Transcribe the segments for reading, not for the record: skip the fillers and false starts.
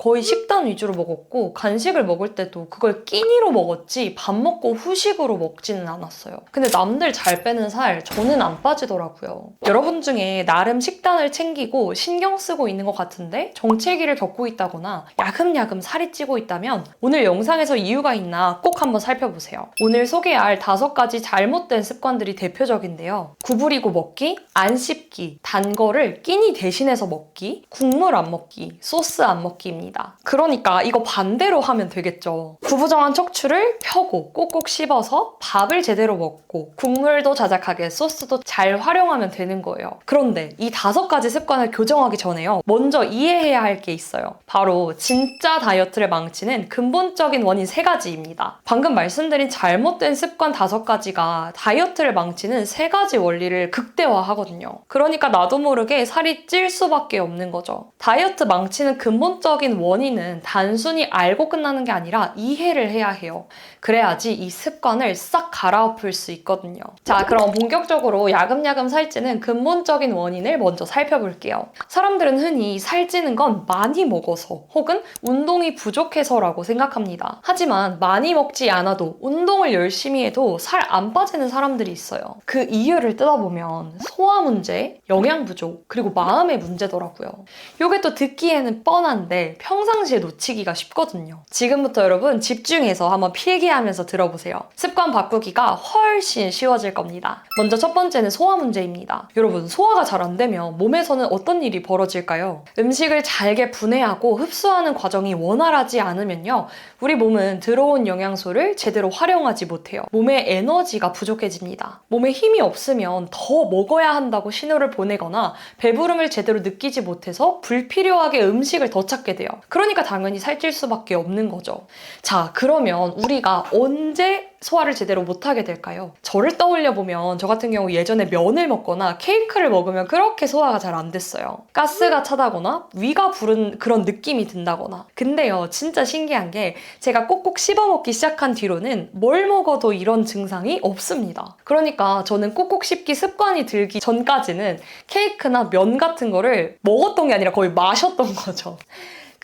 거의 식단 위주로 먹었고 간식을 먹을 때도 그걸 끼니로 먹었지 밥 먹고 후식으로 먹지는 않았어요. 근데 남들 잘 빼는 살 저는 안 빠지더라고요. 여러분 중에 나름 식단을 챙기고 신경 쓰고 있는 것 같은데 정체기를 겪고 있다거나 야금야금 살이 찌고 있다면 오늘 영상에서 이유가 있나 꼭 한번 살펴보세요. 오늘 소개할 5가지 잘못된 습관들이 대표적인데요. 구부리고 먹기, 안 씹기, 단 거를 끼니 대신해서 먹기, 국물 안 먹기, 소스 안 먹기입니다. 그러니까 이거 반대로 하면 되겠죠. 구부정한 척추를 펴고 꼭꼭 씹어서 밥을 제대로 먹고 국물도 자작하게 소스도 잘 활용하면 되는 거예요. 그런데 이 5가지 습관을 교정하기 전에요. 먼저 이해해야 할 게 있어요. 바로 진짜 다이어트를 망치는 근본적인 원인 3가지입니다. 방금 말씀드린 잘못된 습관 5가지가 다이어트를 망치는 3가지 원리를 극대화하거든요. 그러니까 나도 모르게 살이 찔 수밖에 없는 거죠. 다이어트 망치는 근본적인 원인은 단순히 알고 끝나는 게 아니라 이해를 해야 해요. 그래야지 이 습관을 싹 갈아엎을 수 있거든요. 자, 그럼 본격적으로 야금야금 살찌는 근본적인 원인을 먼저 살펴볼게요. 사람들은 흔히 살찌는 건 많이 먹어서 혹은 운동이 부족해서라고 생각합니다. 하지만 많이 먹지 않아도 운동을 열심히 해도 살 안 빠지는 사람들이 있어요. 그 이유를 뜯어보면 소화 문제, 영양 부족, 그리고 마음의 문제더라고요. 요게 또 듣기에는 뻔한데 평상시에 놓치기가 쉽거든요. 지금부터 여러분 집중해서 한번 필기하면서 들어보세요. 습관 바꾸기가 훨씬 쉬워질 겁니다. 먼저 첫 번째는 소화 문제입니다. 여러분, 소화가 잘 안 되면 몸에서는 어떤 일이 벌어질까요? 음식을 잘게 분해하고 흡수하는 과정이 원활하지 않으면요, 우리 몸은 들어온 영양소를 제대로 활용하지 못해요. 몸에 에너지가 부족해집니다. 몸에 힘이 없으면 더 먹어야 한다고 신호를 보내거나 배부름을 제대로 느끼지 못해서 불필요하게 음식을 더 찾게 돼요. 그러니까 당연히 살찔 수밖에 없는 거죠. 자, 그러면 우리가 언제 소화를 제대로 못하게 될까요? 저를 떠올려보면 저 같은 경우 예전에 면을 먹거나 케이크를 먹으면 그렇게 소화가 잘 안 됐어요. 가스가 차다거나 위가 부른 그런 느낌이 든다거나. 근데요, 진짜 신기한 게 제가 꼭꼭 씹어먹기 시작한 뒤로는 뭘 먹어도 이런 증상이 없습니다. 그러니까 저는 꼭꼭 씹기 습관이 들기 전까지는 케이크나 면 같은 거를 먹었던 게 아니라 거의 마셨던 거죠.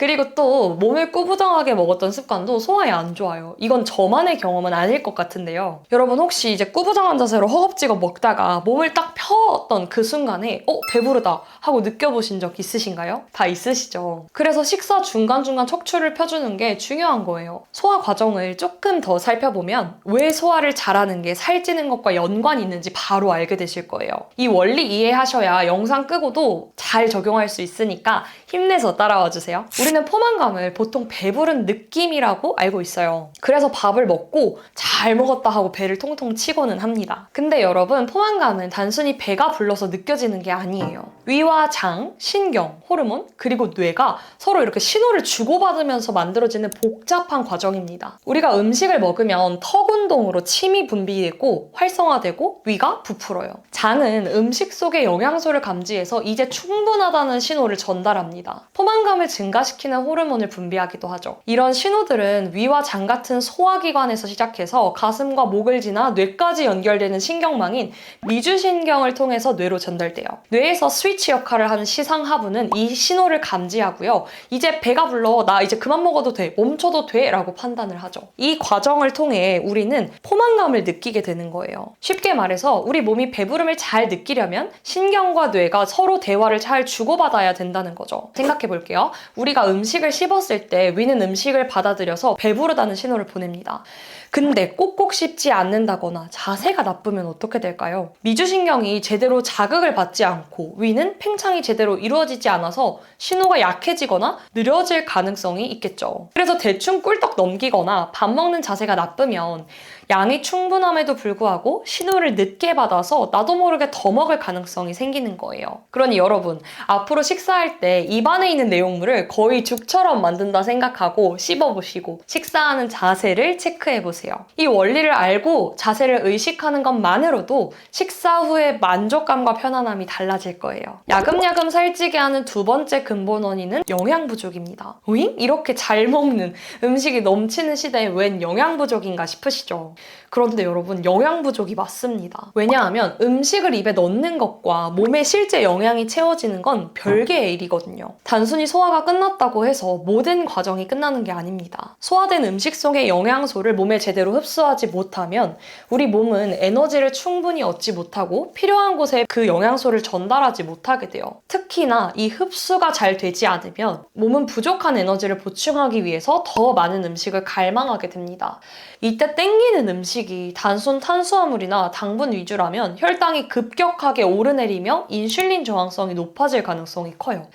그리고 또 몸을 꾸부정하게 먹었던 습관도 소화에 안 좋아요. 이건 저만의 경험은 아닐 것 같은데요. 여러분 혹시 이제 꾸부정한 자세로 허겁지겁 먹다가 몸을 딱 펴었던 그 순간에 배부르다 하고 느껴보신 적 있으신가요? 다 있으시죠? 그래서 식사 중간중간 척추를 펴주는 게 중요한 거예요. 소화 과정을 조금 더 살펴보면 왜 소화를 잘하는 게 살찌는 것과 연관이 있는지 바로 알게 되실 거예요. 이 원리 이해하셔야 영상 끄고도 잘 적용할 수 있으니까 힘내서 따라와 주세요. 우리는 포만감을 보통 배부른 느낌이라고 알고 있어요. 그래서 밥을 먹고 잘 먹었다 하고 배를 통통 치고는 합니다. 근데 여러분, 포만감은 단순히 배가 불러서 느껴지는 게 아니에요. 위와 장, 신경, 호르몬, 그리고 뇌가 서로 이렇게 신호를 주고받으면서 만들어지는 복잡한 과정입니다. 우리가 음식을 먹으면 턱 운동으로 침이 분비되고 활성화되고 위가 부풀어요. 장은 음식 속의 영양소를 감지해서 이제 충분하다는 신호를 전달합니다. 포만감을 증가시키는 호르몬을 분비하기도 하죠. 이런 신호들은 위와 장 같은 소화기관에서 시작해서 가슴과 목을 지나 뇌까지 연결되는 신경망인 미주신경을 통해서 뇌로 전달돼요. 뇌에서 스위치 역할을 하는 시상하부는 이 신호를 감지하고요. 이제 배가 불러, 나 이제 그만 먹어도 돼, 멈춰도 돼 라고 판단을 하죠. 이 과정을 통해 우리는 포만감을 느끼게 되는 거예요. 쉽게 말해서 우리 몸이 배부름을 잘 느끼려면 신경과 뇌가 서로 대화를 잘 주고받아야 된다는 거죠. 생각해 볼게요. 우리가 음식을 씹었을 때 위는 음식을 받아들여서 배부르다는 신호를 보냅니다. 근데 꼭꼭 씹지 않는다거나 자세가 나쁘면 어떻게 될까요? 미주신경이 제대로 자극을 받지 않고 위는 팽창이 제대로 이루어지지 않아서 신호가 약해지거나 느려질 가능성이 있겠죠. 그래서 대충 꿀떡 넘기거나 밥 먹는 자세가 나쁘면 양이 충분함에도 불구하고 신호를 늦게 받아서 나도 모르게 더 먹을 가능성이 생기는 거예요. 그러니 여러분, 앞으로 식사할 때 입안에 있는 내용물을 거의 죽처럼 만든다 생각하고 씹어보시고 식사하는 자세를 체크해보세요. 생각해보세요. 이 원리를 알고 자세를 의식하는 것만으로도 식사 후의 만족감과 편안함이 달라질 거예요. 야금야금 살찌게 하는 두 번째 근본 원인은 영양 부족입니다. 오잉? 이렇게 잘 먹는 음식이 넘치는 시대에 웬 영양 부족인가 싶으시죠? 그런데 여러분, 영양 부족이 맞습니다. 왜냐하면 음식을 입에 넣는 것과 몸에 실제 영양이 채워지는 건 별개의 일이거든요. 단순히 소화가 끝났다고 해서 모든 과정이 끝나는 게 아닙니다. 소화된 음식 속의 영양소를 몸에 제대로 흡수하지 못하면 우리 몸은 에너지를 충분히 얻지 못하고 필요한 곳에 그 영양소를 전달하지 못하게 돼요. 특히나 이 흡수가 잘 되지 않으면 몸은 부족한 에너지를 보충하기 위해서 더 많은 음식을 갈망하게 됩니다. 이때 땡기는 음식이 단순 탄수화물이나 당분 위주라면 혈당이 급격하게 오르내리며 인슐린 저항성이 높아질 가능성이 커요.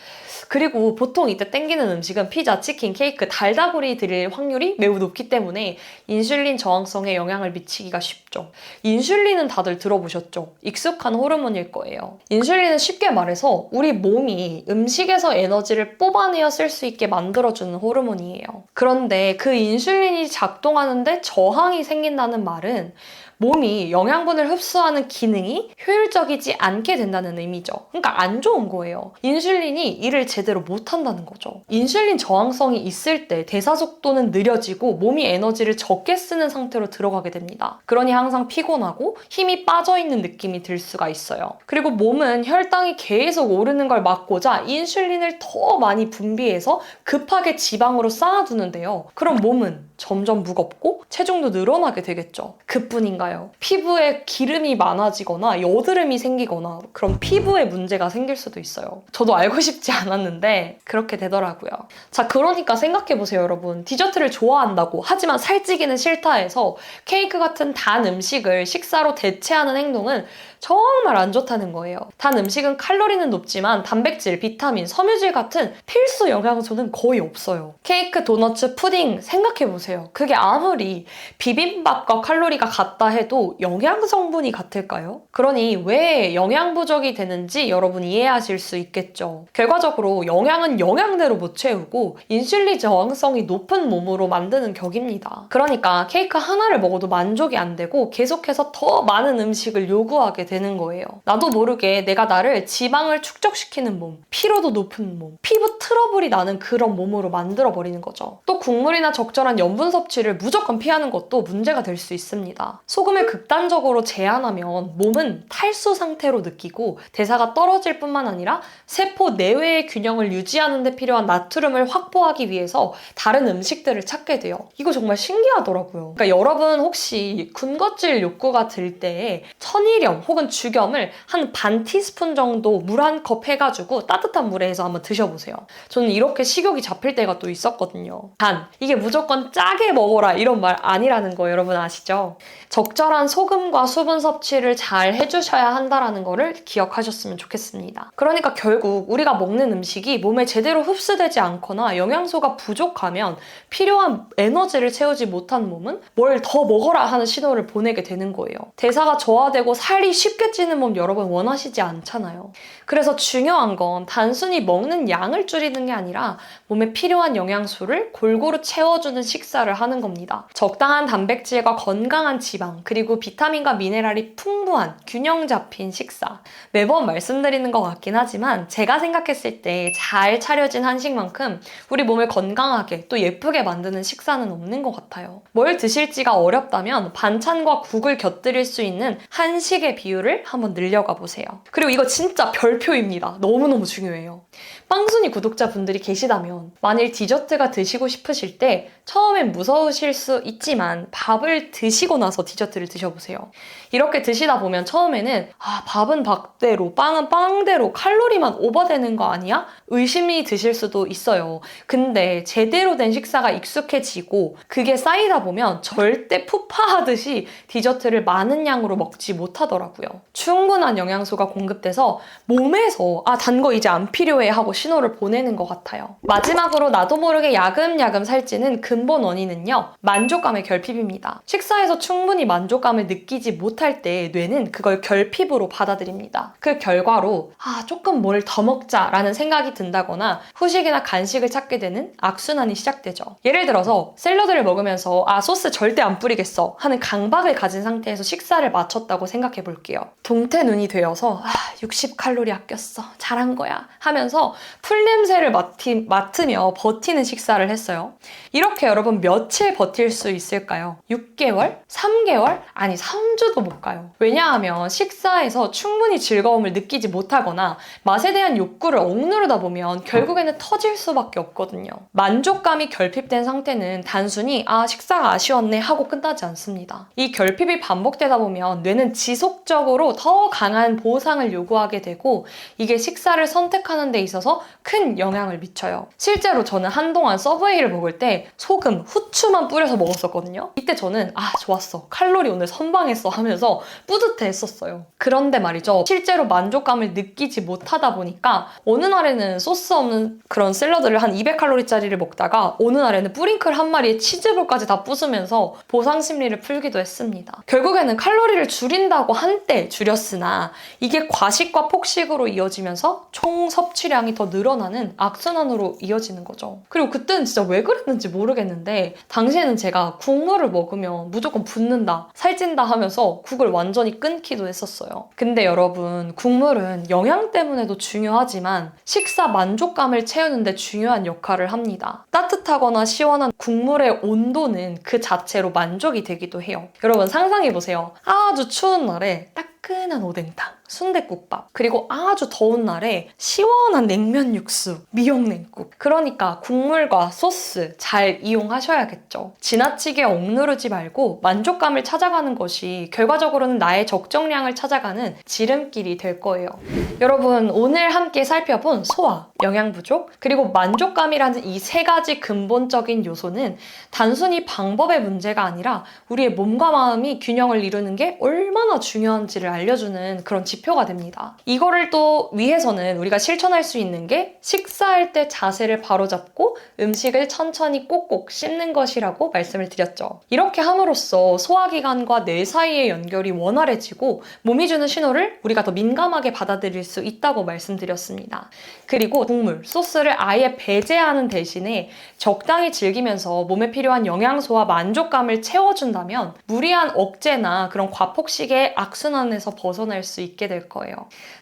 그리고 보통 이때 땡기는 음식은 피자, 치킨, 케이크, 달다구리 드릴 확률이 매우 높기 때문에 인슐린 저항성에 영향을 미치기가 쉽죠. 인슐린은 다들 들어보셨죠? 익숙한 호르몬일 거예요. 인슐린은 쉽게 말해서 우리 몸이 음식에서 에너지를 뽑아내어 쓸 수 있게 만들어주는 호르몬이에요. 그런데 그 인슐린이 작동하는데 저항이 생긴다는 말은 몸이 영양분을 흡수하는 기능이 효율적이지 않게 된다는 의미죠. 그러니까 안 좋은 거예요. 인슐린이 일을 제대로 못한다는 거죠. 인슐린 저항성이 있을 때 대사 속도는 느려지고 몸이 에너지를 적게 쓰는 상태로 들어가게 됩니다. 그러니 항상 피곤하고 힘이 빠져있는 느낌이 들 수가 있어요. 그리고 몸은 혈당이 계속 오르는 걸 막고자 인슐린을 더 많이 분비해서 급하게 지방으로 쌓아두는데요. 그럼 몸은 점점 무겁고 체중도 늘어나게 되겠죠. 그뿐인가요? 피부에 기름이 많아지거나 여드름이 생기거나 그런 피부에 문제가 생길 수도 있어요. 저도 알고 싶지 않았는데 그렇게 되더라고요. 자, 그러니까 생각해보세요, 여러분. 디저트를 좋아한다고 하지만 살찌기는 싫다 해서 케이크 같은 단 음식을 식사로 대체하는 행동은 정말 안 좋다는 거예요. 단 음식은 칼로리는 높지만 단백질, 비타민, 섬유질 같은 필수 영양소는 거의 없어요. 케이크, 도너츠, 푸딩 생각해보세요. 그게 아무리 비빔밥과 칼로리가 같다 해도 영양 성분이 같을까요? 그러니 왜 영양 부족이 되는지 여러분 이해하실 수 있겠죠. 결과적으로 영양은 영양대로 못 채우고 인슐린 저항성이 높은 몸으로 만드는 격입니다. 그러니까 케이크 하나를 먹어도 만족이 안 되고 계속해서 더 많은 음식을 요구하게 되는 거예요. 나도 모르게 내가 나를 지방을 축적시키는 몸, 피로도 높은 몸, 피부 트러블이 나는 그런 몸으로 만들어버리는 거죠. 또 국물이나 적절한 염분 섭취를 무조건 피하는 것도 문제가 될 수 있습니다. 소금을 극단적으로 제한하면 몸은 탈수 상태로 느끼고 대사가 떨어질 뿐만 아니라 세포 내외의 균형을 유지하는 데 필요한 나트륨을 확보하기 위해서 다른 음식들을 찾게 돼요. 이거 정말 신기하더라고요. 그러니까 여러분 혹시 군것질 욕구가 들 때 천일염 혹은 죽염을 한 반 티스푼 정도 물 한 컵 해가지고 따뜻한 물에 해서 한번 드셔보세요. 저는 이렇게 식욕이 잡힐 때가 또 있었거든요. 단, 이게 무조건 짜게 먹어라 이런 말 아니라는 거 여러분 아시죠? 적절한 소금과 수분 섭취를 잘 해주셔야 한다는 거를 기억하셨으면 좋겠습니다. 그러니까 결국 우리가 먹는 음식이 몸에 제대로 흡수되지 않거나 영양소가 부족하면 필요한 에너지를 채우지 못한 몸은 뭘 더 먹어라 하는 신호를 보내게 되는 거예요. 대사가 저하되고 살이 쉽게 찌는 몸 여러분 원하시지 않잖아요. 그래서 중요한 건 단순히 먹는 양을 줄이는 게 아니라 몸에 필요한 영양소를 골고루 채워주는 식사를 하는 겁니다. 적당한 단백질과 건강한 지방, 그리고 비타민과 미네랄이 풍부한 균형 잡힌 식사. 매번 말씀드리는 것 같긴 하지만 제가 생각했을 때 잘 차려진 한식만큼 우리 몸을 건강하게 또 예쁘게 만드는 식사는 없는 것 같아요. 뭘 드실지가 어렵다면 반찬과 국을 곁들일 수 있는 한식의 비율을 한번 늘려가 보세요. 그리고 이거 진짜 별표입니다. 너무너무 중요해요. 빵순이 구독자분들이 계시다면 만일 디저트가 드시고 싶으실 때 처음엔 무서우실 수 있지만 밥을 드시고 나서 디저트를 드셔보세요. 이렇게 드시다 보면 처음에는 밥은 밥대로 빵은 빵대로 칼로리만 오버되는 거 아니야? 의심이 드실 수도 있어요. 근데 제대로 된 식사가 익숙해지고 그게 쌓이다 보면 절대 푸파하듯이 디저트를 많은 양으로 먹지 못하더라고요. 충분한 영양소가 공급돼서 몸에서 단 거 이제 안 필요해 하고 신호를 보내는 것 같아요. 마지막으로 나도 모르게 야금야금 살찌는 근본 원인은요, 만족감의 결핍입니다. 식사에서 충분히 만족감을 느끼지 못할 때 뇌는 그걸 결핍으로 받아들입니다. 그 결과로 조금 뭘 더 먹자라는 생각이 든다거나 후식이나 간식을 찾게 되는 악순환이 시작되죠. 예를 들어서 샐러드를 먹으면서 소스 절대 안 뿌리겠어 하는 강박을 가진 상태에서 식사를 마쳤다고 생각해 볼게요. 동태눈이 되어서 60칼로리 아꼈어. 잘한 거야. 하면서 풀냄새를 맡으며 버티는 식사를 했어요. 이렇게 여러분 며칠 버틸 수 있을까요? 6개월? 3개월? 아니 3주도 못 가요. 왜냐하면 식사에서 충분히 즐거움을 느끼지 못하거나 맛에 대한 욕구를 억누르다 보면 결국에는 터질 수밖에 없거든요. 만족감이 결핍된 상태는 단순히 식사가 아쉬웠네 하고 끝나지 않습니다. 이 결핍이 반복되다 보면 뇌는 지속적으로 더 강한 보상을 요구하게 되고 이게 식사를 선택하는 데 있어서 큰 영향을 미쳐요. 실제로 저는 한동안 서브웨이를 먹을 때 소금, 후추만 뿌려서 먹었었거든요. 이때 저는 좋았어. 칼로리 오늘 선방했어 하면서 뿌듯해 했었어요. 그런데 말이죠. 실제로 만족감을 느끼지 못하다 보니까 어느 날에는 소스 없는 그런 샐러드를 한 200칼로리짜리를 먹다가 어느 날에는 뿌링클 한 마리에 치즈볼까지 다 부수면서 보상 심리를 풀기도 했습니다. 결국에는 칼로리를 줄인다고 한때 줄였으나 이게 과식과 폭식으로 이어지면서 총 섭취량이 더 늘어나는 악순환으로 이어지는 거죠. 그리고 그때는 진짜 왜 그랬는지 모르겠는데 당시에는 제가 국물을 먹으면 무조건 붓는다, 살찐다 하면서 국을 완전히 끊기도 했었어요. 근데 여러분, 국물은 영양 때문에도 중요하지만 식사 만족감을 채우는데 중요한 역할을 합니다. 따뜻하거나 시원한 국물의 온도는 그 자체로 만족이 되기도 해요. 여러분 상상해보세요. 아주 추운 날에 따끈한 오뎅탕, 순댓국밥, 그리고 아주 더운 날에 시원한 냉면 육수, 미역냉국. 그러니까 국물과 소스 잘 이용하셔야겠죠. 지나치게 억누르지 말고 만족감을 찾아가는 것이 결과적으로는 나의 적정량을 찾아가는 지름길이 될 거예요. 여러분, 오늘 함께 살펴본 소화, 영양 부족, 그리고 만족감이라는 이 세 가지 근본적인 요소는 단순히 방법의 문제가 아니라 우리의 몸과 마음이 균형을 이루는 게 얼마나 중요한지를 알려주는 그런 지표가 됩니다. 이거를 또 위해서는 우리가 실천할 수 있는 게 식사할 때 자세를 바로잡고 음식을 천천히 꼭꼭 씹는 것이라고 말씀을 드렸죠. 이렇게 함으로써 소화기관과 뇌 사이의 연결이 원활해지고 몸이 주는 신호를 우리가 더 민감하게 받아들일 수 있다고 말씀드렸습니다. 그리고 국물, 소스를 아예 배제하는 대신에 적당히 즐기면서 몸에 필요한 영양소와 만족감을 채워준다면 무리한 억제나 그런 과폭식의 악순환에서 벗어날 수 있게 될 거예요.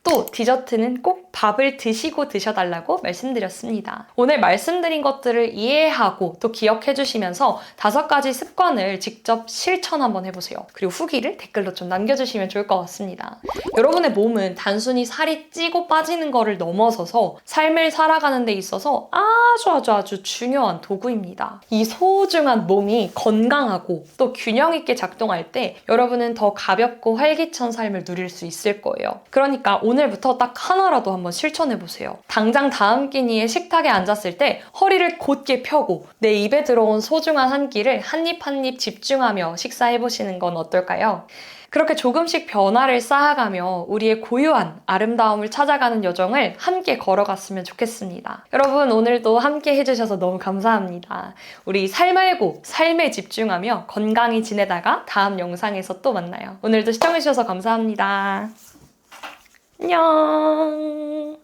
또 디저트는 꼭 밥을 드시고 드셔달라고 말씀드렸습니다. 오늘 말씀드린 것들을 이해하고 또 기억해 주시면서 5가지 습관을 직접 실천 한번 해보세요. 그리고 후기를 댓글로 좀 남겨주시면 좋을 것 같습니다. 여러분의 몸은 단순히 살이 찌고 빠지는 거를 넘어서서 삶을 살아가는 데 있어서 아주 중요한 도구입니다. 이 소중한 몸이 건강하고 또 균형 있게 작동할 때 여러분은 더 가볍고 활기찬 삶을 누릴 수 있을 거예요. 그러니까 오늘부터 딱 하나라도 한번 실천해보세요. 당장 다음 끼니에 식탁에 앉았을 때 허리를 곧게 펴고 내 입에 들어온 소중한 한 끼를 한 입 한 입 집중하며 식사해보시는 건 어떨까요? 그렇게 조금씩 변화를 쌓아가며 우리의 고유한 아름다움을 찾아가는 여정을 함께 걸어갔으면 좋겠습니다. 여러분, 오늘도 함께 해주셔서 너무 감사합니다. 우리 살 말고 삶에 집중하며 건강히 지내다가 다음 영상에서 또 만나요. 오늘도 시청해주셔서 감사합니다. 안녕.